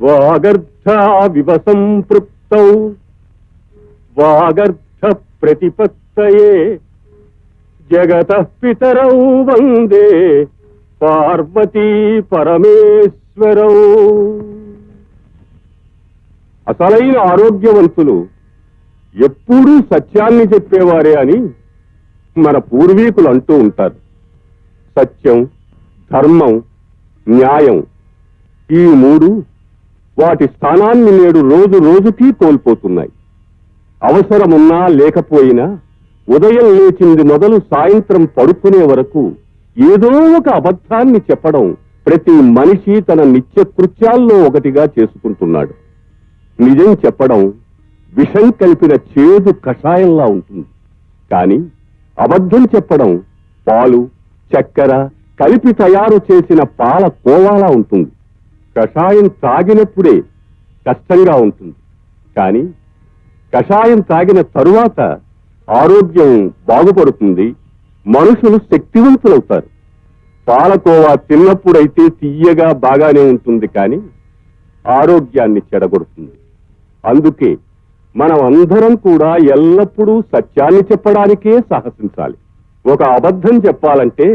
వాగర్ధావివ సంపృక్తౌ వాగర్ధ ప్రతిపత్తయే జగతః పితరౌ వందే పార్వతీ పరమేశ్వరౌ. అసలైన ఆరోగ్యవంతులు ఎప్పుడూ సత్యాన్ని చెప్పేవారే అని మన పూర్వీకులు అంటూ ఉంటారు. సత్యం, ధర్మం, న్యాయం ఈ మూడు వాటి స్థానాన్ని నేడు రోజు రోజుకి కోల్పోతున్నాయి. అవసరమున్నా లేకపోయినా ఉదయం లేచింది మొదలు సాయంత్రం పడుకునే వరకు ఏదో ఒక అబద్ధాన్ని చెప్పడం ప్రతి మనిషి తన నిత్య కృత్యాల్లో ఒకటిగా చేసుకుంటున్నాడు. నిజం చెప్పడం విషం కలిపిన చేదు కషాయంలా ఉంటుంది. కానీ అబద్ధం చెప్పడం పాలు, చక్కెర కలిపి తయారు చేసిన పాల కోవాలా ఉంటుంది. కషాయం తాగినప్పుడే కష్టంగా ఉంటుంది, కానీ కషాయం తాగిన తరువాత ఆరోగ్యం బాగుపడుతుంది, మనుషులు శక్తివంతులవుతారు. పాలకోవా తిన్నప్పుడైతే తీయగా బాగానే ఉంటుంది, కానీ ఆరోగ్యాన్ని చెడగొడుతుంది. అందుకే మనం అందరం కూడా ఎల్లప్పుడూ సత్యాన్ని చెప్పడానికే సాహసించాలి. ఒక అబద్ధం చెప్పాలంటే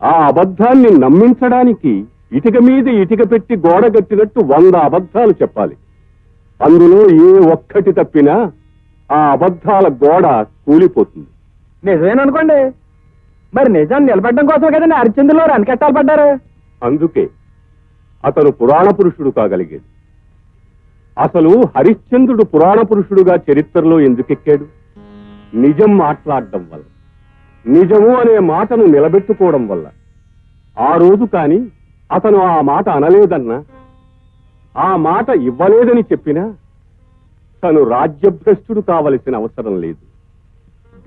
ఆ అబద్ధాన్ని నమ్మించడానికి ఇటుక మీద ఇటుక పెట్టి గోడ కట్టినట్టు 100 అబద్ధాలు చెప్పాలి. అందులో ఏ ఒక్కటి తప్పినా ఆ అబద్ధాల గోడ కూలిపోతుంది. నిజమేననుకోండి, మరి నిజాన్ని నిలబెట్టడం కోసం కదండి హరిశ్చంద్రులో రనకెట్టాలు పడ్డారు. అందుకే అతను పురాణ పురుషుడు కాగలిగాడు. అసలు హరిశ్చంద్రుడు పురాణ పురుషుడుగా చరిత్రలో ఎందుకెక్కాడు? నిజం మాట్లాడడం వల్ల, నిజము అనే మాటను నిలబెట్టుకోవడం వల్ల. ఆ రోజు కాని అతను ఆ మాట అనలేదన్నా, ఆ మాట ఇవ్వలేదని చెప్పినా తను రాజ్యభ్రష్టుడు కావలసిన అవసరం లేదు.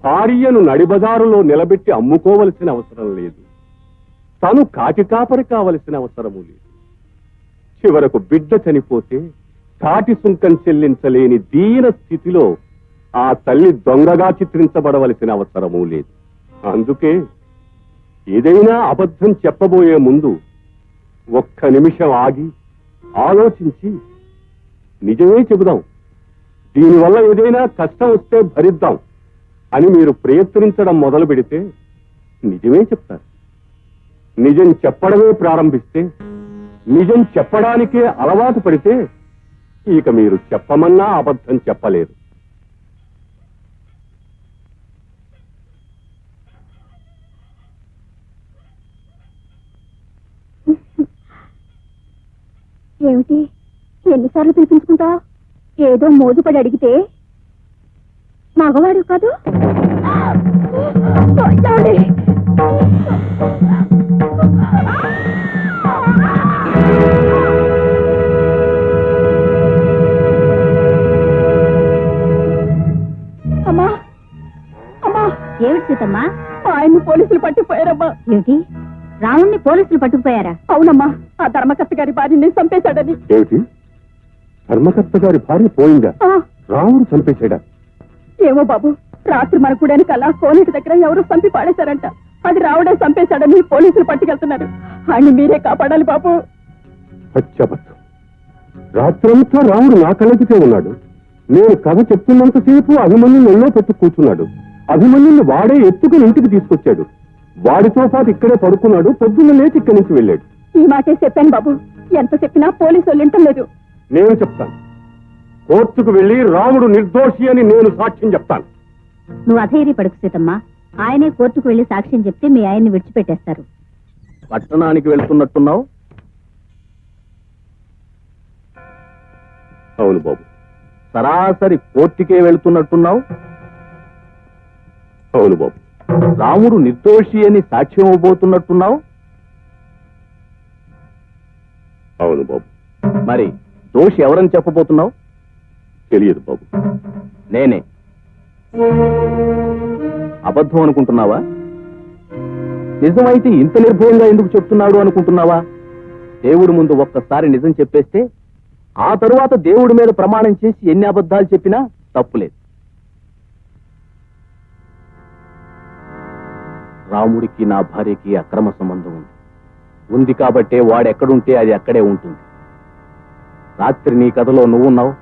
భార్యను నడిబజారులో నిలబెట్టి అమ్ముకోవలసిన అవసరం లేదు. తను కాటికాపరి కావలసిన అవసరము లేదు. చివరకు బిడ్డ చనిపోతే కాటి సుంకం చెల్లించలేని దీన స్థితిలో ఆ తల్లి దొంగగా చిత్రించబడవలసిన అవసరమూ లేదు. అందుకే ఏదైనా అబద్ధం చెప్పబోయే ముందు ఒక్క నిమిషం ఆగి ఆలోచించి నిజమే చెబుదాం, దీనివల్ల ఏదైనా కష్టం వస్తే భరిద్దాం అని మీరు ప్రయత్నించడం మొదలు పెడితే నిజమే చెప్తారు. నిజం చెప్పడమే ప్రారంభిస్తే, నిజం చెప్పడానికే అలవాటు పడితే ఇక మీరు చెప్పమన్నా అబద్ధం చెప్పలేరు. ఏమిటి ఎన్నిసార్లు పిలిపించుకుంటా? ఏదో మోజుపడి అడిగితే మగవాడు కాదు. అమ్మా అమ్మా, ఏమిటి సీతమ్మా? ఆయన్ని పోలీసులు పట్టుకుపోయారమ్మా. ఏమిటి, రావుణ్ణి పోలీసులు పట్టుకుపోయారా? అవునమ్మా, ఆ ధర్మకర్త గారి భార్యని చంపేశాడని. ఏమిటి, ధర్మకర్త గారి భార్య పోయిందా? రాముడు చంపేశాడా? ఏమో బాబు, రాత్రి మన గుడానికి అలా కోనేటి దగ్గర ఎవరో చంపి పాడేశారంట. అది రావుడే చంపేశాడని పోలీసులు పట్టుకెళ్తున్నారు. ఆయన్ని మీరే కాపాడాలి బాబు. అచ్చబద్ధం. రాత్రంతా రాముడు నా కలకితే ఉన్నాడు. నేను కథ చెప్తున్నంతసేపు అభిమన్యుని ఎన్నో పెట్టు కూర్చున్నాడు. అభిమన్యుని వాడే ఎత్తుకుని ఇంటికి తీసుకొచ్చాడు. వాడితో పాటు ఇక్కడే పడుకున్నాడు. పొద్దున్న లేచి ఇక్కడి నుంచి వెళ్ళాడు. ఈ మాటే చెప్పాను బాబు, ఎంత చెప్పినా పోలీసు వాళ్ళు వింటలేదు. నేను చెప్తాను. కోర్టుకు వెళ్లి రాముడు నిర్దోషి అని నేను సాక్ష్యం చెప్తాను. నువ్వు అధైర్య పడుకు సీతమ్మా. ఆయనే కోర్టుకు వెళ్లి సాక్ష్యం చెప్తే మీ ఆయన్ని విడిచిపెట్టేస్తారు. పట్టణానికి వెళ్తున్నట్టున్నావు. అవును బాబు. సరాసరి కోర్టుకే వెళ్తున్నట్టున్నావు. అవును బాబు. రాముడు నిర్దోషి అని సాక్ష్యం ఇవ్వబోతున్నట్టున్నావు. అవును బాబు. మరి దోషి ఎవరని చెప్పబోతున్నావు? తెలియదు బాబు. నేనే. అబద్ధం అనుకుంటున్నావా? నిజమైతే ఇంత నిర్భయంగా ఎందుకు చెప్తున్నాడు అనుకుంటున్నావా? దేవుడి ముందు ఒక్కసారి నిజం చెప్పేస్తే ఆ తరువాత దేవుడి మీద ప్రమాణం చేసి ఎన్ని అబద్ధాలు చెప్పినా తప్పులేదు. రాముడికి నా భార్యకి అక్రమ సంబంధం ఉంది కాబట్టే వాడెక్కడుంటే అది అక్కడే ఉంటుంది. రాత్రి నీ కథలో నువ్వున్నావు,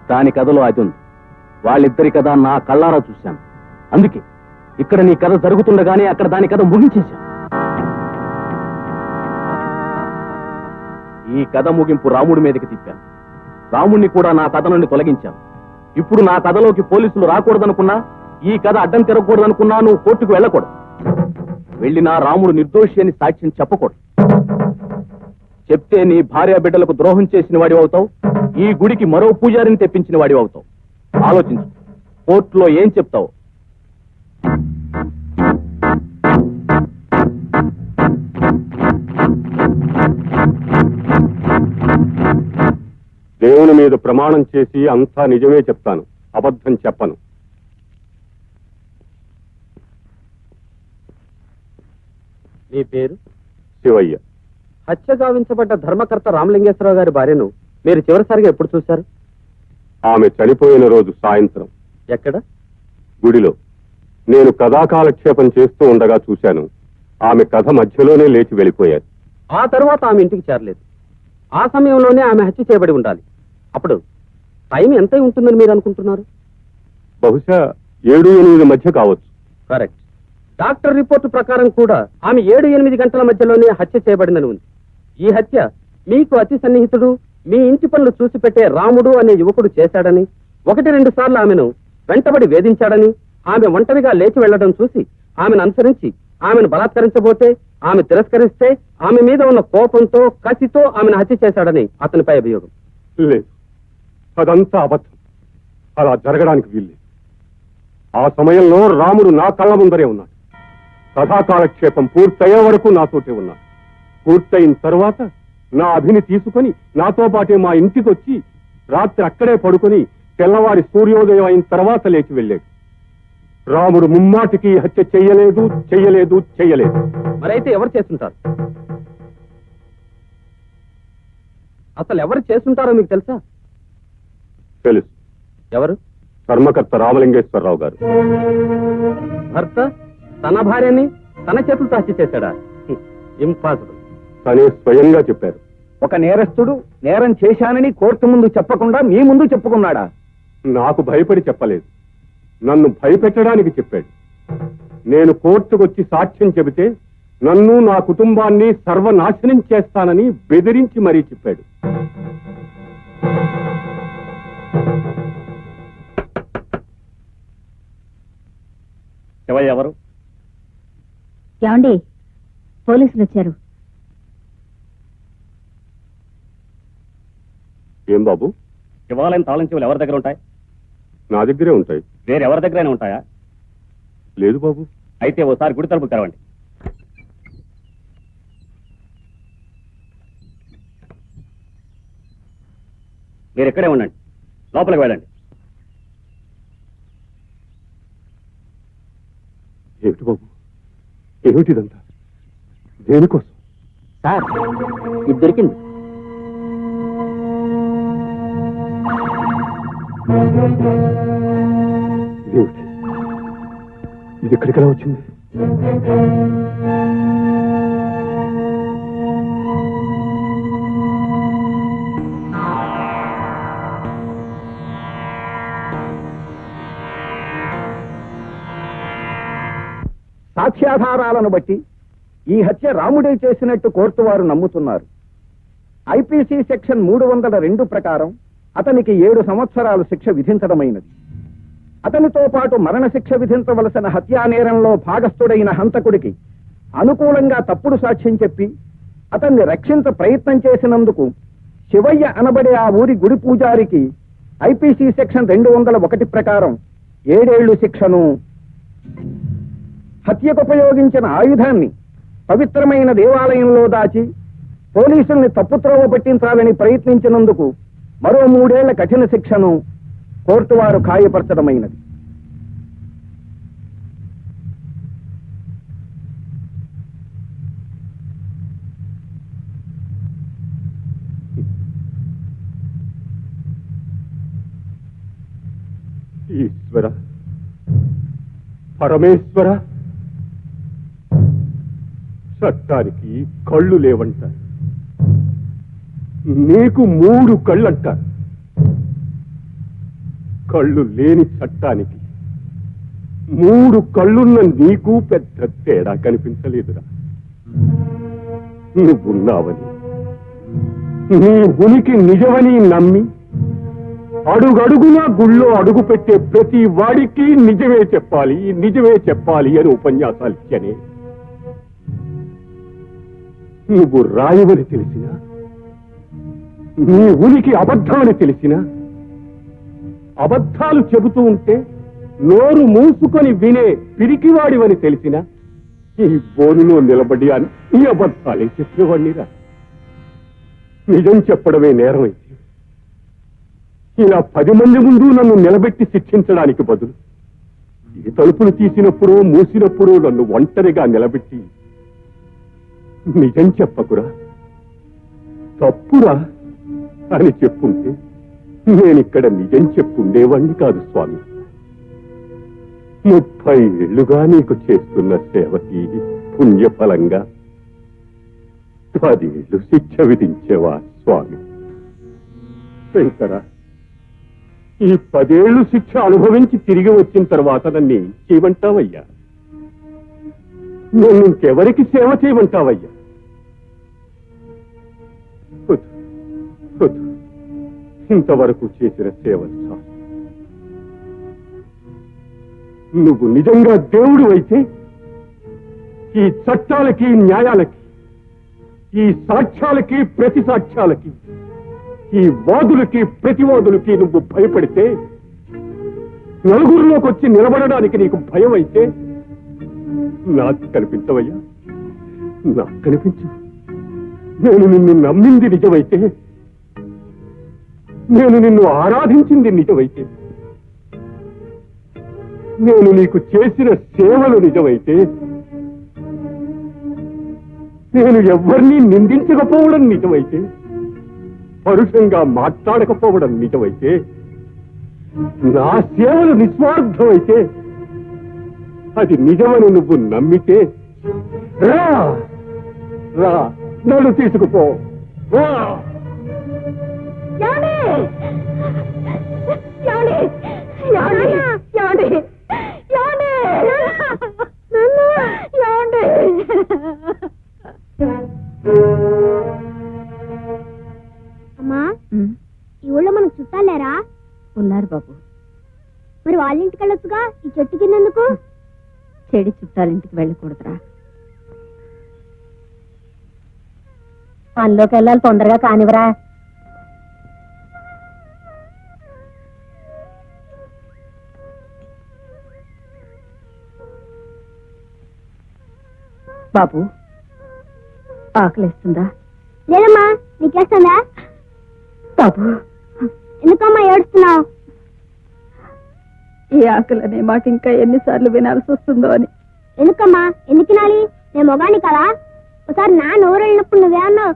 దాని కథలో అది ఉంది. వాళ్ళిద్దరి కథ నా కళ్ళారా చూశాను. అందుకే ఇక్కడ నీ కథ జరుగుతుండగానే అక్కడ దాని కథ ముగించేశాను. ఈ కథ ముగింపు రాముడి మీదకి తిప్పాను. రాముణ్ణి కూడా నా కథ నుండి తొలగించాను. ఇప్పుడు నా కథలోకి పోలీసులు రాకూడదనుకున్నా, ఈ కథ అడ్డం తిరగకూడదనుకున్నా నువ్వు కోర్టుకు వెళ్ళకూడదు. వెళ్ళినా రాముడు నిర్దోషి అని సాక్ష్యం చెప్పకూడదు. చెప్తే నీ భార్య బిడ్డలకు ద్రోహం చేసిన వాడి అవుతావు, ఈ గుడికి మరో పూజారిని తెప్పించిన వాడి అవుతావు. ఆలోచించు, కోర్టులో ఏం చెప్తావు? దేవుని మీద ప్రమాణం చేసి అంతా నిజమే చెప్తాను, అబద్ధం చెప్పను. నీ పేరు? శివయ్య. హత్య గావించబడ్డ ధర్మకర్త రామలింగేశ్వరరావు గారి భార్యను మీరు చివరిసారిగా ఎప్పుడు చూశారు? ఆమె చనిపోయిన రోజు సాయంత్రం. ఎక్కడ? గుడిలో. నేను కథాకాలక్షేపం చేస్తూ ఉండగా చూశాను. ఆమె కథ మధ్యలోనే లేచి వెళ్ళిపోయారు. ఆ తరువాత ఆమె ఇంటికి చేరలేదు. ఆ సమయంలోనే ఆమె హత్య చేయబడి ఉండాలి. అప్పుడు టైం ఎంత ఉంటుందని మీరు అనుకుంటున్నారు? బహుశా 7-8 మధ్య కావచ్చు. కరెక్ట్. డాక్టర్ రిపోర్టు ప్రకారం కూడా ఆమె 7-8 గంటల మధ్యలోనే హత్య చేయబడిందని ఉంది. ఈ హత్య మీకు అతి సన్నిహితుడు, మీ ఇంటి పనులు చూసి పెట్టే రాముడు అనే యువకుడు చేశాడని, 1-2 సార్లు ఆమెను వెంటబడి వేధించాడని, ఆమె ఒంటరిగా లేచి వెళ్లడం చూసి ఆమెను అనుసరించి ఆమెను బలాత్కరించబోతే, ఆమె తిరస్కరిస్తే ఆమె మీద ఉన్న కోపంతో, కసితో ఆమెను హత్య చేశాడని అతనిపై అభియోగం. లేదు, అదంతా అబద్ధం. అలా జరగడానికి వీల్లేదు. ఆ సమయంలో రాముడు నా కళ్ళ ముందరే ఉన్నాడు. కథాకాలక్షేపం పూర్తయ్యే వరకు నాతోటే ఉన్నాడు. పూర్తయిన తర్వాత నా అభిని తీసుకుని నాతో పాటే మా ఇంటికి వచ్చి రాత్రి అక్కడే పడుకుని తెల్లవారి సూర్యోదయం అయిన తర్వాత లేచి వెళ్ళాడు. రాముడు ముమ్మాటికి హత్య చెయ్యలేదు, చెయ్యలేదు, చెయ్యలేదు. మరైతే ఎవరు చేస్తుంటారు? అసలు ఎవరు చేస్తుంటారో మీకు తెలుసా? తెలుసు. ఎవరు? ధర్మకర్త రామలింగేశ్వరరావు గారు. భర్త తన భార్యని తన చేతులతో హత్య చేశాడా? ఇంపాసిబుల్. తనే స్వయంగా చెప్పారు. ఒక నేరస్తుడు నేరం చేశానని కోర్టు ముందు చెప్పకుండా మీ ముందు చెప్పుకున్నాడా? నాకు భయపడి చెప్పలేదు, నన్ను భయపెట్టడానికి చెప్పాడు. నేను కోర్టుకొచ్చి సాక్ష్యం చెబితే నన్ను, నా కుటుంబాన్ని సర్వనాశనం చేస్తానని బెదిరించి మరీ చెప్పాడు. ఎవరు? ఏమండి, పోలీసులు వచ్చారు. ఏం బాబు? శివాలయం తాళం చెవులు ఎవరి దగ్గర ఉంటాయి? నా దగ్గరే ఉంటాయి. వేరెవరి దగ్గరైనా ఉంటాయా? లేదు బాబు. అయితే ఓసారి గుడి తలుపు తెరవండి. మీరు ఎక్కడే ఉండండి, లోపలికి వెళ్ళండి. ఏమిటి బాబు, ఏమిటిదంతా? దేనికోసం? సార్, ఇది దొరికింది. ఏమిటి ఇది? ఎక్కడికెలా వచ్చింది? సాక్ష్యాధారాలను బట్టి ఈ హత్య రాముడే చేసినట్టు కోర్టు వారు నమ్ముతున్నారు. ఐపీసీ సెక్షన్ 302 ప్రకారం అతనికి 7 సంవత్సరాలు శిక్ష విధించడమైనది. అతనితో పాటు మరణశిక్ష విధించవలసిన హత్యా నేరంలో భాగస్థుడైన హంతకుడికి అనుకూలంగా తప్పుడు సాక్ష్యం చెప్పి అతన్ని రక్షించ ప్రయత్నం చేసినందుకు శివయ్య అనబడే ఆ ఊరి గుడి పూజారికి ఐపీసీ సెక్షన్ 201 ప్రకారం 7 ఏళ్లు శిక్షను, హత్యకు ఉపయోగించిన ఆయుధాన్ని పవిత్రమైన దేవాలయంలో దాచి పోలీసుల్ని తప్పుత్రోవ పట్టించాలని ప్రయత్నించినందుకు మరో 3 ఏళ్ల కఠిన శిక్షను కోర్టు వారు ఖాయపరచడమైనది. ఈశ్వర, పరమేశ్వర, చట్టానికి కళ్ళు లేవంటారు. నీకు 3 కళ్ళంటారు. కళ్ళు లేని చట్టానికి 3 కళ్ళున్న నీకు పెద్ద తేడా కనిపించలేదురా. నువ్వున్నావని, నీ ఉనికి నిజమని నమ్మి అడుగడుగునా గుళ్ళో అడుగు పెట్టే ప్రతి వాడికి నిజమే చెప్పాలి అని ఉపన్యాసాలు ఇచ్చనే. నువ్వు రాయవని తెలిసినా, నీ ఉనికి అబద్ధమని తెలిసినా, అబద్ధాలు చెబుతూ ఉంటే నోరు మూసుకొని వినే పిరికివాడివని తెలిసినా ఈ బోనులో నిలబడి అన్ని అబద్ధాలే చెప్పేవాడినిరా. నిజం చెప్పడమే నేరమైతే ఇలా 10 మంది ముందు నన్ను నిలబెట్టి శిక్షించడానికి బదులు ఈ తలుపులు తీసినప్పుడు మూసినప్పుడు నన్ను ఒంటరిగా నిలబెట్టి నిజం చెప్పకురా, తప్పురా అని చెప్పుంటే నేనిక్కడ నిజం చెప్పుండేవాణ్ణి కాదు స్వామి. 30 ఏళ్లుగా నీకు చేస్తున్న సేవకి పుణ్యఫలంగా 10 ఏళ్లు శిక్ష విధించేవా స్వామి? శంకరా, ఈ 10 ఏళ్లు శిక్ష అనుభవించి తిరిగి వచ్చిన తర్వాత నన్ను ఏం చేయమంటావయ్యా? నేను ఇంకెవరికి సేవ చేయమంటావయ్యా? ఇంతవరకు చేసిన సేవలు చాలు. నువ్వు నిజంగా దేవుడు అయితే ఈ చట్టాలకి, న్యాయాలకి, ఈ సాక్ష్యాలకి, ప్రతి సాక్ష్యాలకి, ఈ వాదులకి, ప్రతివాదులకి నువ్వు భయపడితే, నలుగురిలోకి వచ్చి నిలబడడానికి నీకు భయం అయితే నాకు కనిపించవయ్యా, నాకు కనిపించు. నేను నిన్ను నమ్మింది నిజమైతే, నేను నిన్ను ఆరాధించింది నిజమైతే, నేను నీకు చేసిన సేవలు నిజమైతే, నేను ఎవరిని నిందించకపోవడం నిజమైతే, పరుషంగా మాట్లాడకపోవడం నిజమైతే, నా సేవలు నిస్వార్థమైతే, అది నిజమని నువ్వు నమ్మితే రా, రా, నన్ను తీసుకుపో. రా. అమ్మా, ఈ ఊళ్ళో మనకు చుట్టాలేరా? ఉన్నారు బాబు. మరి వాళ్ళ ఇంటికి వెళ్ళొచ్చుగా, ఈ చెట్టు కిందెందుకు? చెడి చుట్టాలింటికి వెళ్ళకూడదురా. పనిలోకి వెళ్ళాలి, తొందరగా కానివరా. బాబు, ఆకలిస్తుందా? లేదమ్మా, నీకేస్తుందా? బాబు, ఎందుకమ్మా ఏడుస్తున్నావు? ఈ ఆకలి అనే మాట ఇంకా ఎన్నిసార్లు వినాల్సి వస్తుందో అని. ఎందుకమ్మా, ఎందుకు తినాలి? నేను మొగాని కదా. ఒకసారి నాన్న ఊరు వెళ్ళినప్పుడు నువ్వే అన్నావు,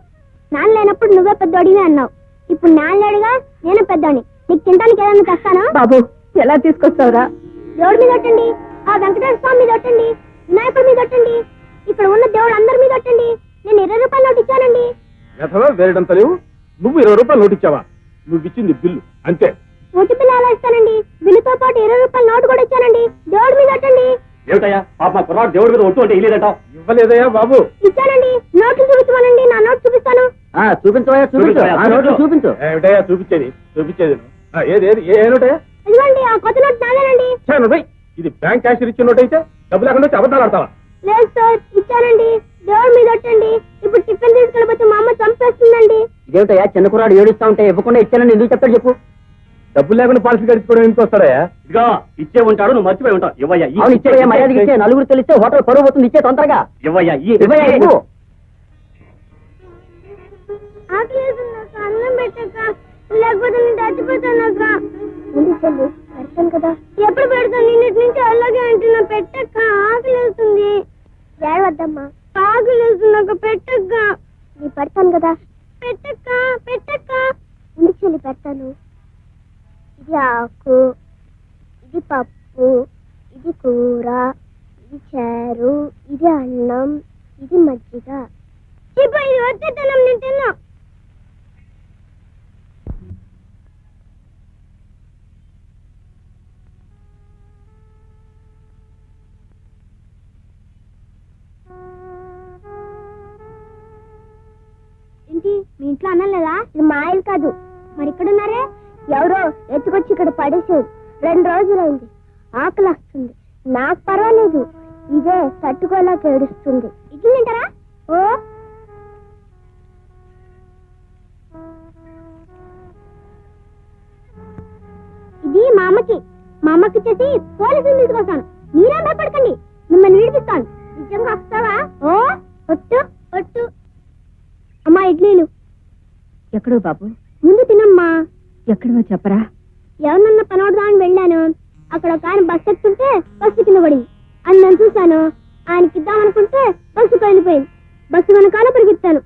నాన్న లేనప్పుడు నువ్వే పెద్దోడిని అన్నావు. ఇప్పుడు నాన్న లేడుగా, నేను పెద్దోడిని. నీకు తినడానికి ఏదైనా తెస్తాను. బాబు, ఎలా తీసుకొస్తావురా? దేవుడి మీద ఒట్టండి, ఆ వెంకటేశ్వర స్వామి మీద ఒట్టండి, వినాయకుడి మీద ఒట్టండి, ఇక్కడ ఉన్న దేవుడు అందరి మీద ఒట్టండి. నేను 20 రూపాయలు నోటు ఇచ్చానండి. వేరేడంత లేవు. నువ్వు 20 రూపాయలు నోటు ఇచ్చావా? నువ్వు ఇచ్చింది బిల్లు అంతే. ఒట్టి బిల్లు ఎలా ఇస్తానండి? బిల్లుతో పాటు 20 రూపాయలు నోటు కూడా ఇచ్చానండి. దేవుడి మీద ఒట్టండి. ఏమిటయ్యా పాప మా కుర్రాడు దేవుడి మీద ఒట్టు అంటే ఇల్లేదంటావు? ఇవ్వలేదయ్యా బాబు. ఇచ్చానండి. నోట్లు చూపించమనండి, నా నోటు చూపిస్తాను. చూపించవయ్యా, చూపించు. ఆ నోట్లు చూపించు. ఏమిటయ్యా చూపించేది ఏది ఏ నోటయ్యా? ఇదిగోండి, ఆ కొత్త నోటు నాదేనండి. ఇది బ్యాంక్ క్యాష్ ఇచ్చిన నోట్ అయితే డబ్బు లేకుండా వచ్చి అబద్ధాలు ఆడతావా? లేదు సార్, ఇచ్చానండి. దేవుడి మీద ఒట్టండి. ఇప్పుడు టిఫిన్ తీసుకెళ్ళబోతే మా అమ్మ చంపేస్తుందండి. ఇదేమిటయ్యా చిన్న కుర్రాడు ఏడుస్తా ఉంటే ఇవ్వకుండా ఇచ్చానని ఎందుకు చెప్తాడు చెప్పు? డబ్బులు లేకుండా పాలసీ గడిచుకోవడం ఎందుకు వస్తాడయ్యా? ఇదిగా ఇచ్చే ఉంటాడు, నువ్వు మర్చిపోయి ఉంటావు. ఇవ్వయ్యా, ఇచ్చేవయ్యా, మర్యాద ఇచ్చే. నలుగురు తెలిస్తే హోటల్ పరువు పోతుంది. ఇచ్చే తొందరగా ఇవ్వయ్యా, ఇవ్వయ్యా. ఇవ్వు. ఆకలేదన్నాక అన్నం పెట్టక, లేకపోతే నేను చచ్చిపోతానక్క. పెడతాను కదా. ఎప్పుడు పెడతాను? నిన్నటి నుంచి అలాగే అంటున్నా. పెట్టక్క, ఆకలేస్తుంది. ఏడవద్దమ్మా, ఆకలేస్తున్నాక పెట్టక్క. నీ పెడతాను కదా. పెట్టక్క, పెట్టక్క. ఇంటికి చెల్లి పెడతాను. ఇది ఆకు, ఇది పప్పు, ఇది కూర, ఇది చారు, ఇది అన్నం, ఇది మజ్జిగ. ఇది వచ్చేతనం, నేను తిన్నా. ఇంట్లో అన్నం లేదా? ఇది మా ఇల్లు కాదు. మరి ఇక్కడ ఉన్నారే? ఎవరో ఎత్తుకొచ్చి ఇక్కడ పడేసారు. 2 రోజులైంది. ఆకలి వస్తుంది. నాకు పర్వాలేదు, ఇదే తట్టుకోలేక ఏడుస్తుంది. ఇడ్లీ తింటారా? ఓ ఇది మా అమ్మకి చేసి పోలీసులు తీసుకొస్తాను. మీరే భయపడకండి, మిమ్మల్ని విడిపిస్తాను. నిజంగా వస్తావా? ఓ ఒట్టు ఒట్టు. అమ్మా ఇడ్లీలు. ఎక్కడో బాబు? ముందు తినమ్మా. ఎక్కడో చెప్పరా? ఎవరినన్నా పనవడదామని వెళ్ళాను. అక్కడ ఒక ఆయన బస్సు ఎక్కుతుంటే బస్సు కింద పడింది. అని నేను చూశాను. ఆయనకి ఇద్దామనుకుంటే బస్సు వెళ్ళిపోయింది. బస్సు వెనకాల పరిగెత్తాను.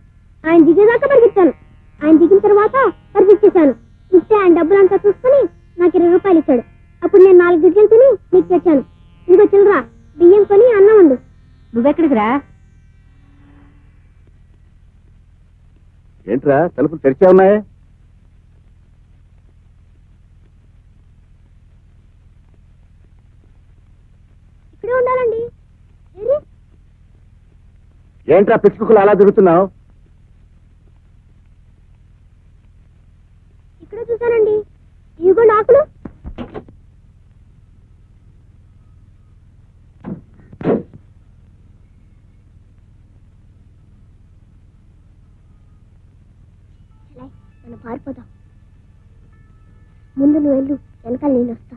ఆయన దిగేదాకా పరిగెత్తాను. ఆయన దిగిన తర్వాత పరిగెత్చేశాను. ఇస్తే ఆయన డబ్బులంతా చూసుకుని నాకు 20 రూపాయలు ఇచ్చాడు. అప్పుడు నేను 4 గిడ్డలు తిని నీకు తెచ్చాను. ఇంకో చిల్లరా బియ్యం కొని అన్నం వండు. నువ్వెక్కడికి రా? ఏంట్రా తలుపులు తెరిచే ఉన్నాయే? ఇక్కడే ఉండాలండి. ఏరి? ఏంట్రా పిచ్చుకులు అలా తిరుగుతున్నావు? ఇక్కడే చూశానండి. ఇవిగో ఆకులు. మనం పారిపోదాం. ముందు నువ్వు వెళ్ళు, వెనకాల నేను వస్తా.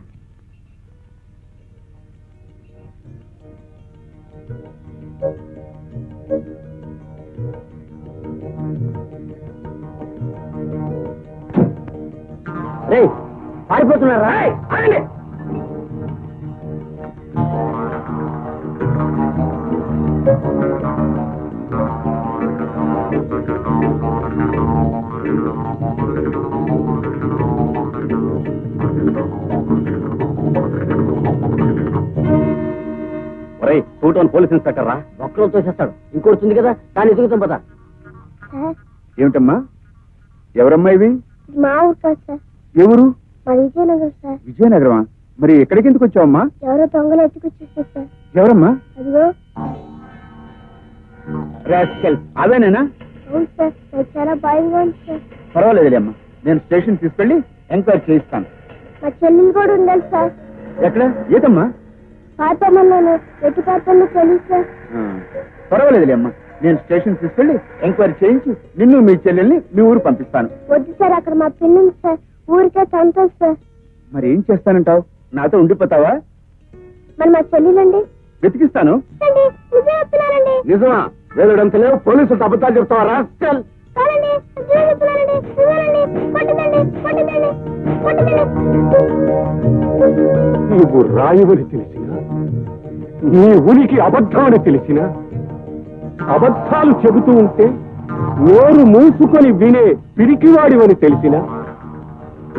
రే పారిపోతున్నారా? ఆగండి. టూటోన్ పోలీస్ ఇన్స్పెక్టర్ రా. ఒక్కలో తోసేస్తాడు. ఇంకోటి ఉంది కదా, దాన్ని ఎదుగుతాం పదా. సార్, ఏమిటమ్మా? ఎవరమ్మా ఇవి? ఇది మా ఊరు కాదు సార్, ఎవరు? మా విజయనగరం సార్. విజయనగరమా? మరి ఎక్కడికి ఎందుకు వచ్చావమ్మా? ఎవరో దొంగలు ఎత్తుకొచ్చేసారు సార్. ఎవరమ్మా? అదిగో. అవేనేనా? అవును సార్, నాకు చాలా భయంగా ఉంది సార్. పర్వాలేదులే అమ్మా, నేను స్టేషన్ తీసుకెళ్లి ఎంక్వైరీ చేయిస్తాను. మా చెల్లెలు కూడా ఉండాలి సార్. ఎక్కడ? ఏదమ్మా? పాతమన్నాను, ఎటు పాత్రలో తెలియదు సార్. పర్వాలేదులే అమ్మా, నేను స్టేషన్ తీసుకెళ్లి ఎంక్వైరీ చేయించి నిన్ను మీ చెల్లెల్ని మీ ఊరు పంపిస్తాను. వద్దు సార్, అక్కడ మా పిన్ని ఉంది సార్. ఊరికే సంతోష్ సార్. మరి ఏం చేస్తానంటావు? నాతో ఉండిపోతావా? మరి మా చెల్లెలండి? వెతికిస్తాను. అండి, నిజం చెప్తున్నానండి. నిజమా? వేదడంత లేవు, పోలీసులు అబద్ధాలు చెప్తావా రాస్కల్? కాదండి, నిజం చెప్తున్నానండి. నిజమేనండి. కొట్టదండి, కొట్టదండి, కొట్టదండి. నువ్వు రాయవని తెలిసినా, నీ ఉనికి అబద్ధం అని తెలిసినా, అబద్ధాలు చెబుతూ ఉంటే నోరు మూసుకొని వినే పిరికివాడివని తెలిసినా,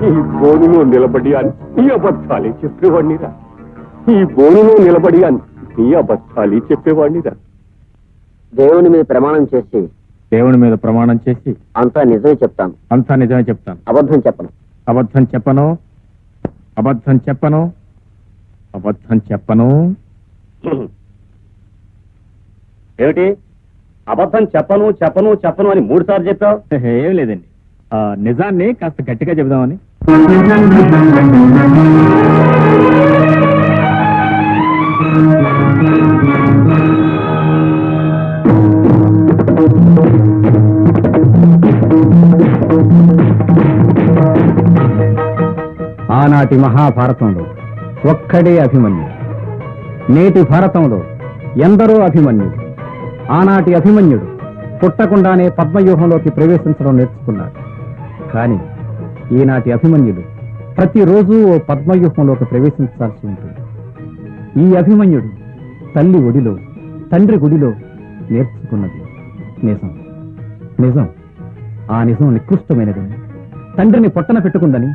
ఈ బోనులో నిలబడి అన్ని అబద్ధాలే చెప్పేవాడినిరా. ఈ బోనులో నిలబడి అన్ని అబద్ధాలే చెప్పేవాడినిరా. దేవుని మీద ప్రమాణం చేసి, దేవుని మీద ప్రమాణం చేసి అంతా నిజమే చెప్తాను. అంతా నిజమే చెప్తాను. అబద్ధం చెప్పను. అబద్ధం చెప్పను, అబద్ధం చెప్పను, అబద్ధం చెప్పను. ఏమిటి? అబద్ధం చెప్పను చెప్పను చెప్పను అని 3 సార్లు చెప్పావు. ఏం లేదండి, నిజాన్ని కాస్త గట్టిగా చెబుదామని. ఆనాటి మహాభారతంలో ఒక్కడే అభిమన్యు, నేటి భారతంలో ఎందరో అభిమన్యుడు. ఆనాటి అభిమన్యుడు పుట్టకుండానే పద్మవ్యూహంలోకి ప్రవేశించడం నేర్చుకున్నాడు. కానీ ఈనాటి అభిమన్యుడు ప్రతిరోజు ఓ పద్మవ్యూహంలోకి ప్రవేశించాల్సి ఉంటుంది. ఈ అభిమన్యుడు తల్లి ఒడిలో, తండ్రి గుడిలో నేర్చుకున్నది నిజం. నిజం, ఆ నిజం నికృష్టమైనదని, తండ్రిని పొట్టన పెట్టుకుందని,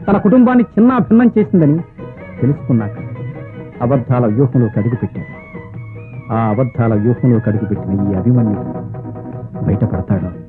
తన కుటుంబాన్ని చిన్నాభిన్నం చేసిందని తెలుసుకున్నాక అబద్ధాల వ్యూహంలోకి అడుగుపెట్టాడు. ఆ అబద్ధాల వ్యూహంలోకి అడుగుపెట్టిన ఈ అభిమన్యుడు బయటపడతాడు లేదు.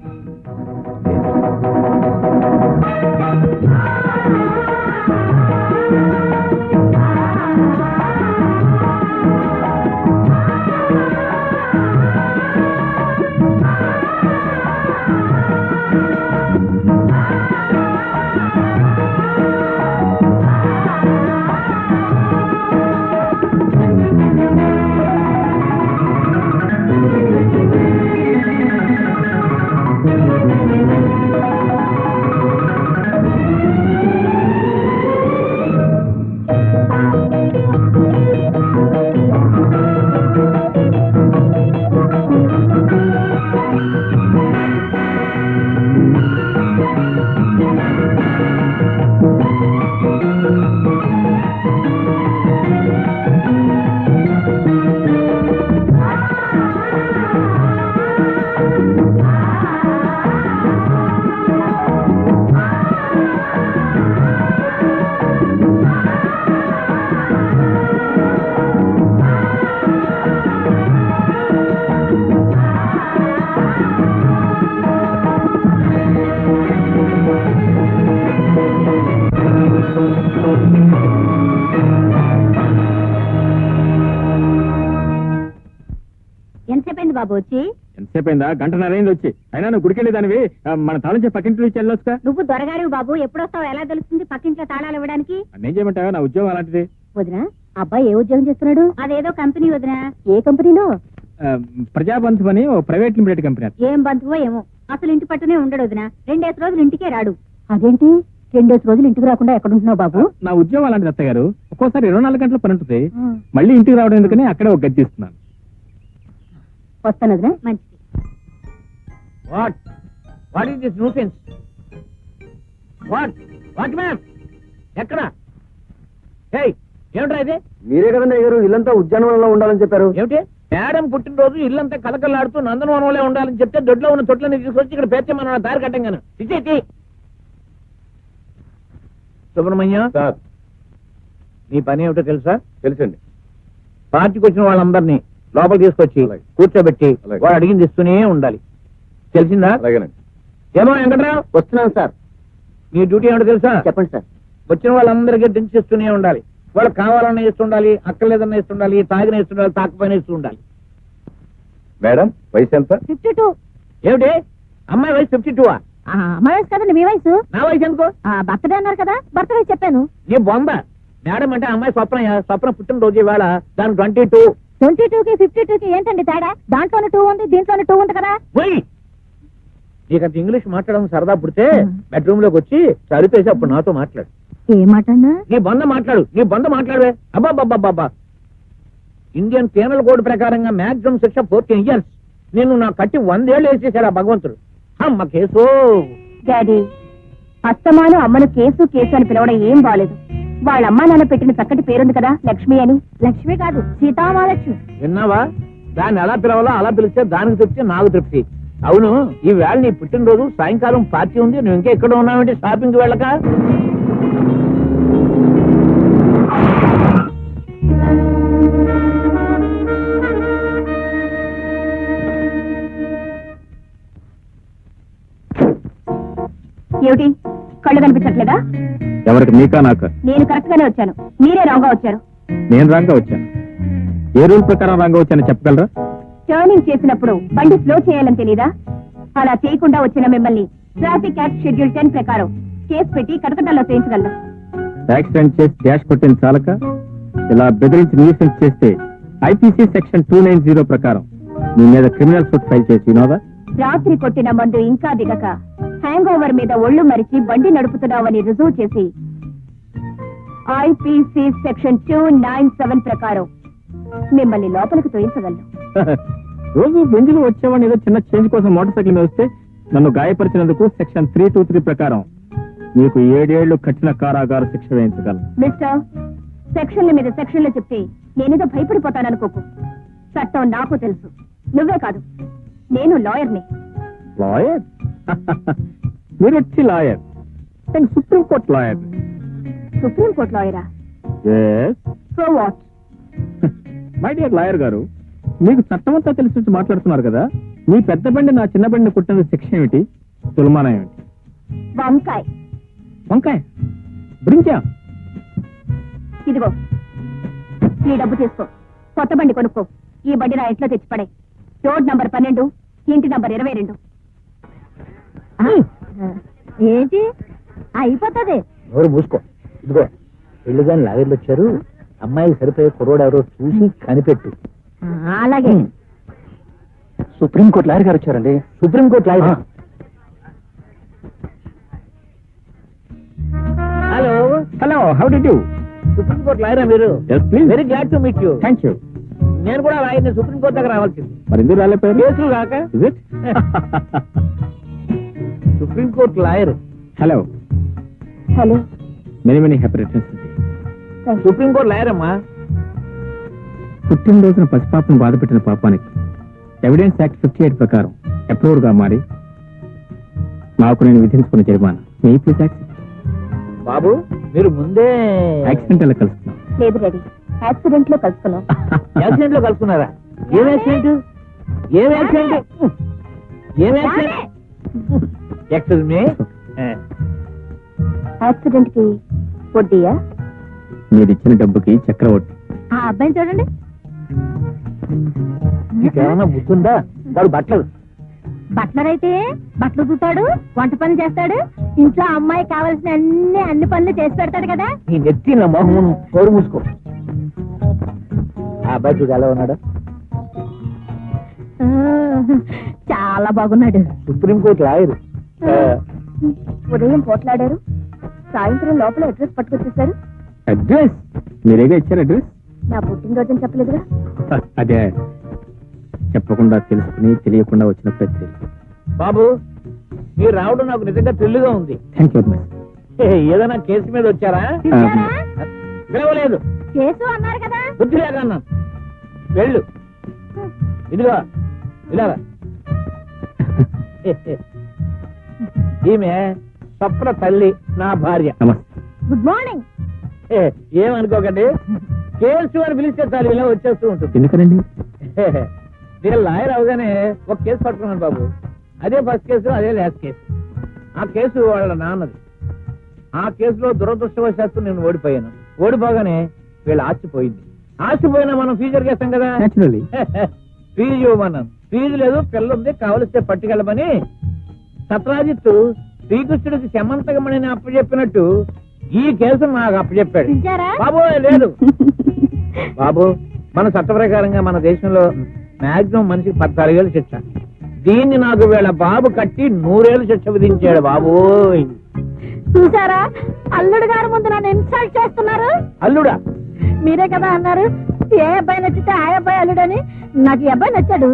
బాబు వచ్చి ఎంతసేపు అయిందా? గంటన్నర అయింది వచ్చి. అయినా నువ్వు గుడికెళ్ళి దానివి మన తాళం చెప్పి పక్కింటి నుంచి వెళ్ళొచ్చుగా. నువ్వు దొరగారు బాబు, ఎప్పుడొస్తావు ఎలా తెలుస్తుంది పక్కింట్లో తాళాలు ఇవ్వడానికి? నేను చేయమంటావా? నా ఉద్యోగం అలాంటిది. వదినా, అబ్బాయి ఏ ఉద్యోగం చేస్తున్నాడు? అదేదో కంపెనీ వదినా. ఏ కంపెనీలో? ప్రజాబంధు అని ఓ ప్రైవేట్ లిమిటెడ్ కంపెనీ. ఏం బంధువో ఏమో, అసలు ఇంటి పట్టునే ఉండడు వదినా. 2 రోజులు ఇంటికే రాడు. అదేంటి 2 రోజులు ఇంటికి రాకుండా ఎక్కడుంటున్నావు బాబు? నా ఉద్యోగం అలాంటిది అత్తయ్య గారు. ఒక్కోసారి 24 గంటల పని ఉంటుంది. మళ్ళీ ఇంటికి రావడం ఎందుకని అక్కడే ఒక గది తీస్తున్నాను. వస్తాను వదినా. మంచిది. What is this nuisance? What ma'am? ఎక్కడ? ఏమిట్రా ఇది? మీరే కదండి అయ్యారు ఇల్లంతా ఉద్యానవనంలో ఉండాలని చెప్పారు. ఏమిటి? మేడం పుట్టినరోజు ఇల్లంతా కలకలాడుతూ నందనవనంలో ఉండాలని చెప్తే దొడ్లో ఉన్న తొట్లని తీసుకొచ్చి ఇక్కడ పేర్చమన్న దారి కట్టంగాను. ఇచ్చేటి సుబ్రహ్మణ్యం, సార్ నీ పని ఏమిటో తెలుసా? తెలుసండి. పార్టీకి వచ్చిన వాళ్ళందరినీ లోపల తీసుకొచ్చి అలాగే. కూర్చోబెట్టి అలాగే. వాడు అడిగింది ఇస్తూనే ఉండాలి. తెలిసిందా? అలాగేనండి. ఏమో వెంకట్రావు, వస్తున్నాను సార్. నీ డ్యూటీ ఏమిటో తెలుసా? చెప్పండి సార్. వచ్చిన వాళ్ళందరికీ డ్రింక్స్ ఇస్తూనే ఉండాలి. వాళ్ళు కావాలన్నా ఇస్తుండాలి, అక్కర్లేదన్నా ఇస్తుండాలి, తాగిన ఇస్తుండాలి, తాకపోయినా ఇస్తూ ఉండాలి. మేడం వయసు ఎంత? 52. ఏమిటి? అమ్మాయి వయసు 52? అమ్మాయి వయసు కదండి మీ వయసు. నా వయసు ఎందుకో? బర్త్డే అన్నారు కదా, బర్త్డే చెప్పాను. నీ బొంద. మేడం అంటే అమ్మాయి స్వప్న పుట్టినరోజు ఇవాళ. దానికి 22. 22కి 52కి ఏంటండి తేడా? దాంట్లోనే 2 ఉంది, దీంట్లోనే 2 ఉంది కదా. పోయి నీకంత ఇంగ్లీష్ మాట్లాడడం సరదా పుడితే బెడ్రూమ్ లోకి వచ్చి చదివేసి అప్పుడు నాతో మాట్లాడు. ఏ మాట అన్నా? నీ బంద మాట్లాడు, నీ బంద మాట్లాడవే. అబ్బాబ్బాబ్బా, ఇండియన్ పీనల్ కోడ్ ప్రకారంగా మాక్సిమం శిక్ష 14 years. నేను నా కట్టి 100 ఏళ్ళు వేసేసాడు ఆ భగవంతుడు. అమ్మ కేసు. డాడీ, అత్తమాను అమ్మను కేసు కేసు అని పిలవడం ఏం బాలేదు. వాళ్ళ అమ్మా నాన్న పెట్టిన చక్కటి పేరుంది కదా, లక్ష్మి అని. లక్ష్మి కాదు, సీతామహాలక్ష్మి. విన్నావా? దాన్ని ఎలా పిలవాలో అలా పిలిస్తే దానికి తృప్తి, నాకు తృప్తి. అవును, ఈ వేళ నీ పుట్టినరోజు, సాయంకాలం పార్టీ ఉంది. నువ్వు ఇంకా ఎక్కడ ఉన్నావంటే షాపింగ్కి వెళ్ళక? ఏమిటి, కళ్ళు కనిపించట్లేదా? ఎవరికి? మీకా నాకా? నేను కరెక్ట్ గానే వచ్చాను, మీరే రాంగ్ గా వచ్చారు. నేను రాంగా వచ్చాను. ఏ రూల్ ప్రకారం రాంగా వచ్చాను చెప్పగలరా? టర్నింగ్ చేసినప్పుడు బండి స్లో చేయాలని తెలీదా? అలా చేయకుండా వచ్చిన మిమ్మల్ని ట్రాఫిక్ యాక్ట్ షెడ్యూల్ 10 ప్రకారం కేసు పెట్టి కటకటాల్లో చేయించగలను. యాక్సిడెంట్ చేసి డాష్ కొట్టిన చాలక ఇలా బెదిరించి న్యూసెన్స్ చేస్తే ఐపీసీ సెక్షన్ 290 ప్రకారం మీ మీద క్రిమినల్ సూట్ ఫైల్ చేసి వినోదా? రాత్రి కొట్టిన మందు ఇంకా దిగక హ్యాంగ్ ఓవర్ మీద ఒళ్ళు మరిచి బండి నడుపుతున్నావని రుజువు చేసి ఐపీసీ సెక్షన్ 297 ప్రకారం మిమ్మల్ని లోపలికి తోయించగలను. రోజు బెంజులు వచ్చేవాడిని ఏదో చిన్న చేంజ్ కోసం మోటార్ సైకిల్ మీద వస్తే నన్ను గాయపరిచినందుకు సెక్షన్ 323 ప్రకారం మీకు 7 ఏళ్లు కఠిన కారాగార శిక్ష వేయించగలను. మిస్టర్, సెక్షన్ల మీద సెక్షన్లు చెప్తే నేనేదో భయపడిపోతాననుకోకు. చట్టం నాకు తెలుసు, నువ్వే కాదు, నేను లాయర్ని. లాయర్? మీరు వచ్చి లాయర్? నేను సుప్రీంకోర్టు లాయర్. సుప్రీంకోర్టు లాయరా? So what? My dear lawyer గారు, మీకు చట్టమంతా తెలిసి మాట్లాడుతున్నారు కదా. మీ పెద్ద బండి నా చిన్న బండిని కుట్టిన శిక్ష ఏమిటి? తులమానం ఏమిటి? వంకాయ్. వంకాయ? బ్రింజా? ఇదిగో, ఈ డబ్బు తీసుకో, కొత్త బండి కొనుక్కో. ఈ బండి నా ఇంట్లో తెచ్చిపడే. రోడ్ నంబర్ 12, ఇంటి నంబర్ 22. ఏంటి అయిపోతుంది? ఎవరు మూసుకో. ఇదిగో పెళ్లి గాని లాగర్లు వచ్చారు. అమ్మాయికి సరిపోయే కుర్రోడు ఎవరో చూసి కనిపెట్టు. అలాగే. సుప్రీంకోర్టు లాయర్ గారు వచ్చారండి. Supreme court lawyer? Hello hello, how do you? Supreme court లాయరా మీరు? Yes, please. Very glad to meet you. Thank you. నేను కూడా లాయర్ని. సుప్రీంకోర్టు దగ్గర రావాల్సింది. మరి ఎందుకు రాలేపోయారు? కేసులు కాక. Is it? Supreme court lawyer. Hello, hello, many many happy returns. Supreme court lawyer అమ్మా. పుట్టినరోజున పసిపాపను బాధపెట్టిన పాపానికి ఎవిడెన్స్ యాక్ట్ 58 ప్రకారం అప్రూవర్ గా మారి నాకు నేను విధించుకున్న జరిమానా మీ ప్లీజ్ యాక్సిడెంట్. బాబు, మీరు ముందే యాక్సిడెంట్ ఎలా కలుస్తున్నాం? లేదు డాడీ, యాక్సిడెంట్ లో కలుసుకున్నాం. యాక్సిడెంట్ లో కలుసుకున్నారా? ఏం యాక్సిడెంట్? ఏం యాక్సిడెంట్? ఏం యాక్సిడెంట్? Excuse me. యాక్సిడెంట్ కి వడ్డీయా? మీరు ఇచ్చిన డబ్బుకి చక్రవడ్డీ. ఆ అబ్బాయిని చూడండి. నీకేమన్నా బుద్ధుందా? వాడు బట్టలు బట్లర్ అయితే బట్టలు చూతాడు, వంట పనులు చేస్తాడు, ఇంట్లో అమ్మాయి కావాల్సిన అన్ని పనులు చేసి పెడతాడు కదా. నీ నెత్తిన మొహం కోరు మూసుకో. ఆ అబ్బాయి చూడు ఎలా ఉన్నాడు. ఆ, చాలా బాగున్నాడు. Supreme court lawyer. ఉదయం పోట్లాడారు, సాయంత్రం లోపల అడ్రస్ పట్టుకొచ్చేసారు. అడ్రస్ మీరేగా ఇచ్చారు అడ్రస్? నా పుట్టినరోజు చెప్పలేదుగా. అదే చెప్పకుండా తెలుసుకుని తెలియకుండా వచ్చిన ప్రతి. బాబు మీరు రావడం నాకు నిజంగా థ్రిల్గా ఉంది. థ్యాంక్ యూ వెరీ ఏదైనా కేసు మీద వచ్చారా? మచ్. పిలవలేదు, కేసు అన్నారు కదా. బుద్ధి లేక అన్నాను. వెళ్ళు. ఇదిగో ఇలాగా. ఈమె స్వప్న తల్లి, నా భార్య. నమస్తే. Good morning. ఏమనుకోకండి, కేసు అని పిలిస్తే చాలు ఇలా వచ్చేస్తూ ఉంటుంది. ఎందుకనండి? నేను లాయర్ అవగానే ఒక కేసు పట్టుకున్నాను బాబు. అదే ఫస్ట్ కేసు, అదే లాస్ట్ కేసు. ఆ కేసు వాళ్ళ నాన్నది. ఆ కేసులో దురదృష్టవశాత్తు నేను ఓడిపోయాను. ఓడిపోగానే వీళ్ళ ఆస్తిపోయింది. ఆస్తిపోయినా మనం ఫీజు అడిగేస్తాం కదా. నేచురల్లీ. ఫీజు ఇవ్వమన్నాను. ఫీజు లేదు, పిల్ల ఉంది, కావలిస్తే పట్టుకెళ్ళమని సత్రాజిత్తు శ్రీకృష్ణుడికి శమంతకమణిని అప్పచెప్పినట్టు ఈ కేసు నాకు అప్పచెప్పాడు. పిలిచారా? బాబు లేదు బాబు, మన చట్ట ప్రకారంగా మన దేశంలో మాక్సిమం మనిషికి 14 ఏళ్ళు శిక్ష. దీన్ని నాకు వీళ్ళ బాబు కట్టి 100 ఏళ్ళు శిక్ష విధించాడు బాబు. చూసారా, అల్లుడు గారు ముందు నన్ను ఇన్సల్ట్ చేస్తున్నారు. అల్లుడా? మీరే కదా అన్నారు ఏ అబ్బాయి నచ్చితే ఆ అబ్బాయి అల్లుడని. నాకు ఈ అబ్బాయి నచ్చాడు.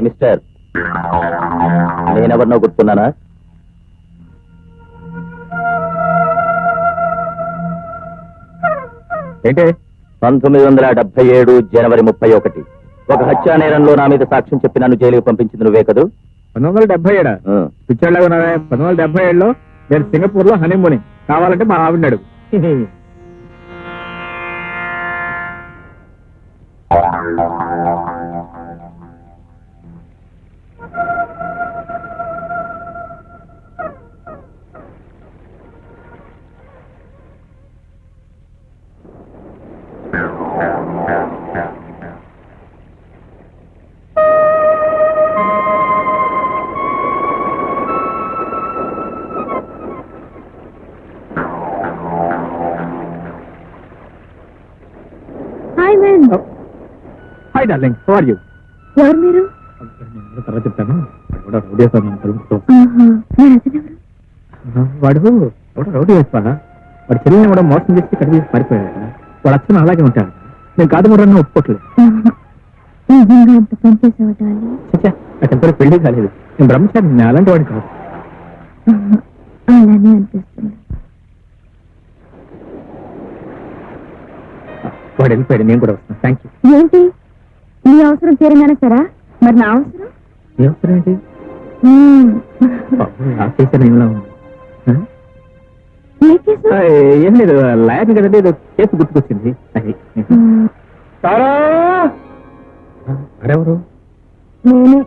మిస్టర్, నేనెవరినో గుర్తున్నానా? ఏంటి? 1977 జనవరి 31 ఒక హత్యా నేరంలో నా మీద సాక్ష్యం చెప్పి నన్ను జైలుకి పంపించింది నువ్వే కదూ? 1977 పిక్చర్లాగా ఉన్నారా? 1977లో నేను సింగపూర్ లో హనీమూనింగ్. కావాలంటే మా ఆవిడన్నాడు. Hi man. Hi darling, how are you? ఎవరు మీరు? తర్వాత చెప్తాను. వాడు రౌడీ వేస్తాను నేను తలుపుతో. వాడు రౌడీ వేస్తా. వాడు చెల్లిని కూడా మోసం చేసి కడిగి పారిపోయాడు. వాడు అచ్చన అలాగే ఉంటాడు. నేను కాదు కూడా ఒప్పుకోవట్లేదు. అతనితో పెళ్లి కాలేదు. నేను బ్రహ్మచారి, నేను అలాంటి వాడిని కాదు. అలానే అనిపిస్తుంది. వాడు వెళ్ళిపోయాడు, నేను కూడా వస్తాను. Thank you. ఏంటి నీ అవసరం తీరంగానే సరా? మరి నా అవసరం? నీ అవసరం ఏంటి? ఆఫీసర్ ఏమిలా ఉంది? ఏ కేసు? ఏం లేదు, లాయర్ కదండి, ఏదో కేసు గుర్తుకొచ్చింది. అది మరెవరు? నేనే.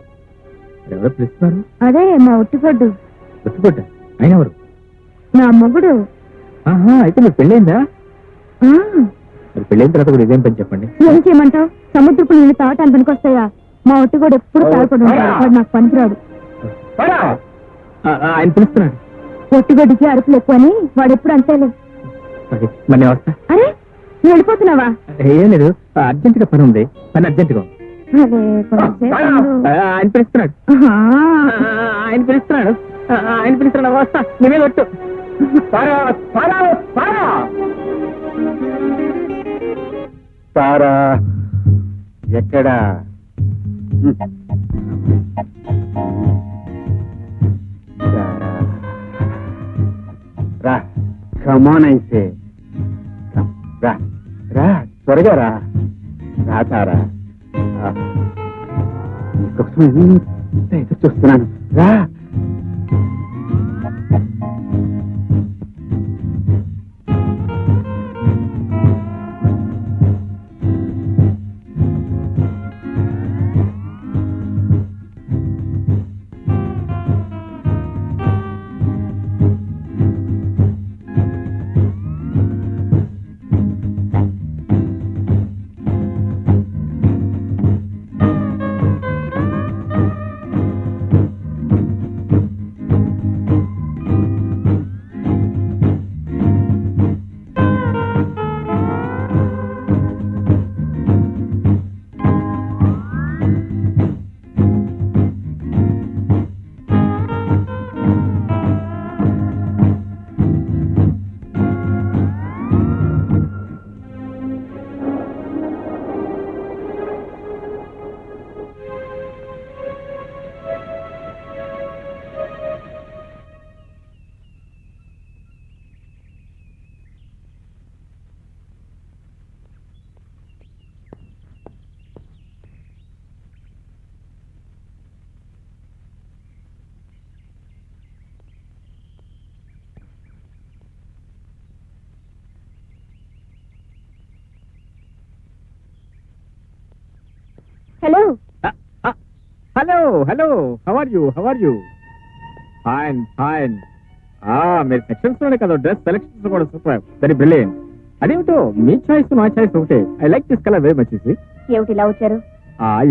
ఎవరో పిలుస్తున్నారు? అదే మా ఒట్టిపడ్డు. గుర్తుపడ్డా. ఆయన ఎవరు? నా మొగుడు. ఆహా, అయితే మీరు పెళ్ళైందా? ఆ, మరి పెళ్ళైన తర్వాత కూడా ఇదేం పని చెప్పండి. ఏం చేయమంటావు? సముద్రపు నీళ్ళు తాగటానికి పనికొస్తాయా? మా ఒట్టిగోడు ఎప్పుడు తాగకుండా ఉంటాడు. వాడు నాకు పనికిరాడు. ఆయన పిలుస్తున్నాడు. ఒట్టిగొడ్డికి అరుపులు ఎక్కువ అని వాడు ఎప్పుడు అంతేలే. మరి నేను వస్తా. అరే నువ్వు వెళ్ళిపోతున్నావా? ఏం లేదు, అర్జెంట్ గా పని ఉంది. పని అర్జెంట్ గా ఉంది. అదే కొంచెంసేపు ఉండు. ఆయన పిలుస్తున్నాడు. ఆహా. ఆయన పిలుస్తున్నాడు. ఆయన పిలుస్తున్నాడు. వస్తా, నువ్వే కొట్టు. సారా ఎక్కడా? రా, కమాన్ అయితే రా రా, త్వరగా రా. రా తారా, నీకోసం ఎంత ఎదురు చూస్తున్నాను. రా. Hello hello hello how are you fine fine మీరు సెక్షన్స్ లోనే కదా డ్రెస్ సెలెక్షన్స్ కూడా సూపర్ వెరీ బ్రిలియంట్. అదేమిటో మీ చాయిస్ నా చాయిస్ ఒకటే. I like this colour very much. ఏమిటి ఇలా వచ్చారు?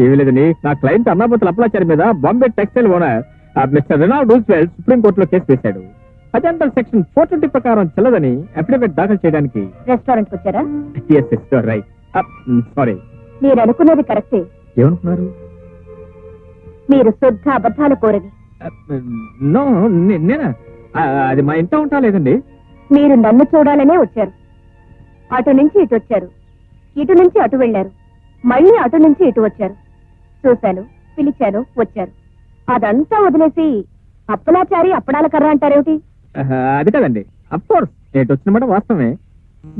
ఏమీ లేదండి, నా క్లయింట్ అన్నాబతుల అప్లాచారి మీద Bombay textile owner mister Reynold Roosevelt supreme కోర్టులో కేసు వేశాడు. అజెండల్ సెక్షన్ 420 ప్రకారం చెల్లదని అఫిడవిట్ దాఖలు చేయడానికి. రెస్టారెంట్ వచ్చారా? రైట్. సారీ. మీరు అనుకున్నది కరెక్టే. ఏమనుకున్నారు? మీరు శుద్ధ అబద్ధాల కోరని. నో నేనా? అది మా ఇంట్లో ఉంటా లేదండి. మీరు నన్ను చూడాలనే వచ్చారు. అటు నుంచి ఇటు వచ్చారు, ఇటు నుంచి అటు వెళ్లారు, మళ్ళీ అటు నుంచి ఇటు వచ్చారు. చూశాను, పిలిచాను, వచ్చారు. అదంతా వదిలేసి అప్పలాచారి అప్పడాల కర్ర అంటారేమిటి? అది కదండి. అఫ్కోర్స్ నేను వచ్చిన మాట వాస్తవమే,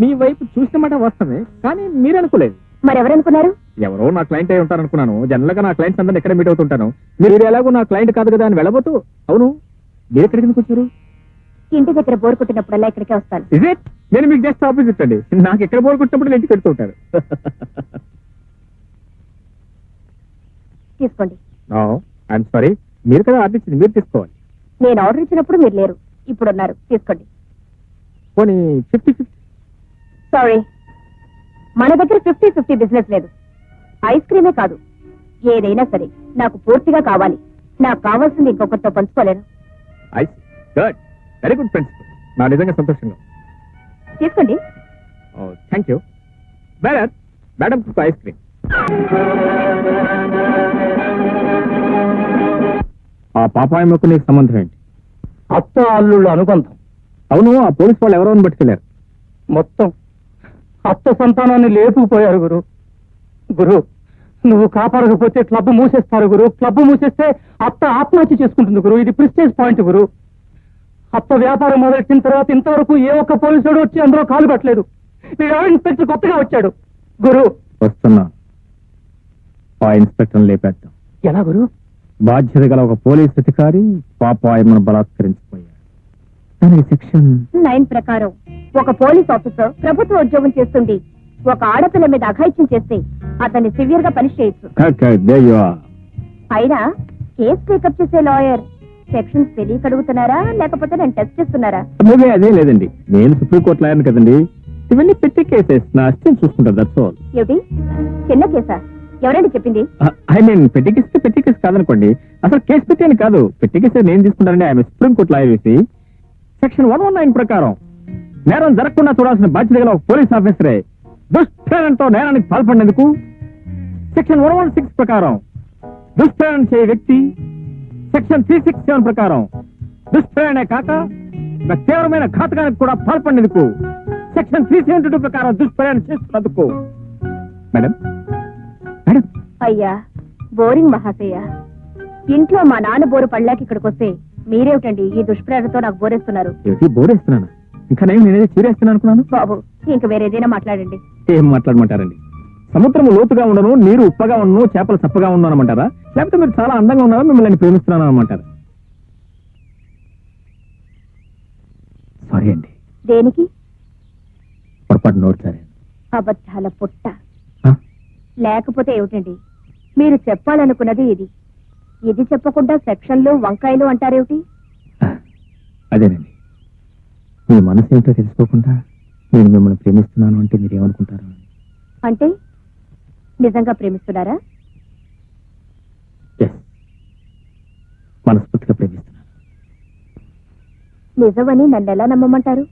మీ వైపు చూసిన మాట వాస్తవమే, కానీ మీరు అనుకోలేదు. మరెవరనుకున్నారు? ఎవరో నా క్లయింట్ అయి ఉంటారనుకున్నాను. జనరల్ గా నా క్లయింట్స్ అందరిని ఎక్కడ మీట్ అవుతుంటాను. మీరు ఎలాగో నా క్లయింట్ కాదు కదా అని వెళ్ళబోతూ, అవును మీరు ఎక్కడికి ఎందుకు వచ్చారు? ఇంటి దగ్గర బోర్ కొట్టినప్పుడల్లా ఇక్కడికే వస్తాను. Is it? నేను మీకు జస్ట్ ఆపోజిట్ అండి. నాకు ఎక్కడ బోర్ కొట్టినప్పుడు ఇంటికి వెళ్తూ ఉంటారు. తీసుకోండి. ఐఎమ్ సారీ, మీరు కదా ఆర్డర్ ఇచ్చింది, మీరు తీసుకోవాలి. నేను ఆర్డర్ ఇచ్చినప్పుడు మీరు లేరు, ఇప్పుడు ఉన్నారు, తీసుకోండి. పోనీ 50-50. సారీ, మన దగ్గర 50-50 బిజినెస్ లేదు. ఐస్ క్రీమే కాదు, ఏదైనా సరే నాకు పూర్తిగా కావాలి. నాకు కావాల్సింది ఇంకొకరితో పంచుకోలేను. Good, very good principle. నా నిజంగా సంతోషంగా. తీసుకోండి. Thank you. Madam ice cream. ఆ పాపాయమ్మకు నీకు సంబంధం ఏంటి? అత్త అల్లుళ్ళ అనుబంధం. అవును, ఆ పోలీస్ వాళ్ళు ఎవరో పట్టుకెళ్లారు. మొత్తం అత్త సంతానాన్ని లేపుకుపోయారు గురు. నువ్వు కాపాడకపోతే క్లబ్ మూసేస్తారు గురు. క్లబ్ మూసేస్తే అత్త ఆత్మహత్య చేసుకుంటుంది గురు. ఇది ప్రిస్టేజ్ పాయింట్ గురు. అత్త వ్యాపారం మొదలెట్టిన తర్వాత ఇంతవరకు ఏ ఒక్క పోలీసుడు వచ్చి అందులో కాలు పెట్టలేదు. ఇన్స్పెక్టర్ కొత్తగా వచ్చాడు గురు. వస్తున్నా, ఆ ఇన్స్పెక్టర్ లేపేద్దాం. ఎలా గురు? బాధ్యత గల ఒక పోలీస్ అధికారి పాపాయమ్మను బలాత్కరించిపోయాడు. దానికి సెక్షన్ 9 ప్రకారం ఒక పోలీస్ ఆఫీసర్ ప్రభుత్వ ఉద్యోగం చేస్తుంది ఒక ఆడపిల్ల మీద అఘాయిత్యం చేస్తే అతన్ని సివియర్ గా పనిష్ చేయొచ్చు. అయినా కేసు టేకప్ చేసే లాయర్ సెక్షన్స్ తెలియక అడుగుతున్నారా, లేకపోతే నేను టెస్ట్ చేస్తున్నారా? అదే లేదండి, నేను సుప్రీంకోర్టు లాయర్ని కదండి. ఇవన్నీ పెట్టి కేసెస్ నా అసిస్టెంట్ చూసుకుంటారు. That's all. ఏమిటి చిన్న కేసా? ఎవరండి చెప్పింది? ఐ మీన్ పెట్టి కేసు కాదనుకోండి. అసలు కేసు పెట్టాను కాదు, పెట్టి కేసు నేను తీసుకుంటానండి. ఆమె సుప్రీంకోర్టు లాయర్ వేసి సెక్షన్ 119 ప్రకారం నేరం జరగకుండా చూడాల్సిన బాధ్యత గల ఒక పోలీస్ ఆఫీసరే దుష్ప్రేరణతో నేరానికి పాల్పడినందుకు సెక్షన్ 116 ప్రకారం దుష్ప్రేరణ చేయ వ్యక్తి, సెక్షన్ 367 ప్రకారం దుష్ప్రేరణే కాక ఒక తీవ్రమైన ఘాతకానికి కూడా పాల్పడినందుకు సెక్షన్ 372 ప్రకారం దుష్ప్రేరణ చేస్తున్నందుకు. మేడం మేడం అయ్యా బోరింగ్ మహాశయ్య, ఇంట్లో మా నాన్న బోరు పళ్ళాకి ఇక్కడికి వస్తే మీరేమిటండి ఈ దుష్ప్రేరణతో నాకు బోరేస్తున్నారు? ఏమిటి బోరేస్తున్నాను? ఇంకా నేనేదో చీరేస్తున్నాను అనుకున్నాను. బాబు ఇంక వేరేదైనా మాట్లాడండి. ఏం మాట్లాడమంటారండి? సముద్రం లోతుగా ఉండను, నీరు ఉప్పగా ఉండను, చేపలు చప్పగా ఉండను అనమంటారా? లేకపోతే మీరు చాలా అందంగా ఉన్నారా, మిమ్మల్ని ప్రేమిస్తున్నాను అనమంటారా? సారీ అండి. దేనికి? పొరపాటు నోట్ సరే. అబద్ధాల పుట్ట. లేకపోతే ఏమిటండి మీరు చెప్పాలనుకున్నది ఇది. ఇది చెప్పకుండా సెక్షన్లు వంకాయలు అంటారేమిటి? అదేనండి, మీ మనసు ఏమిటో తెలుసుకోకుండా నేను మిమ్మల్ని ప్రేమిస్తున్నాను అంటే మీరేమనుకుంటారు? అంటే నిజంగా ప్రేమిస్తున్నారా? మనస్ఫూర్తిగా ప్రేమిస్తున్నాను. నిజమని నన్ను ఎలా నమ్మమంటారు?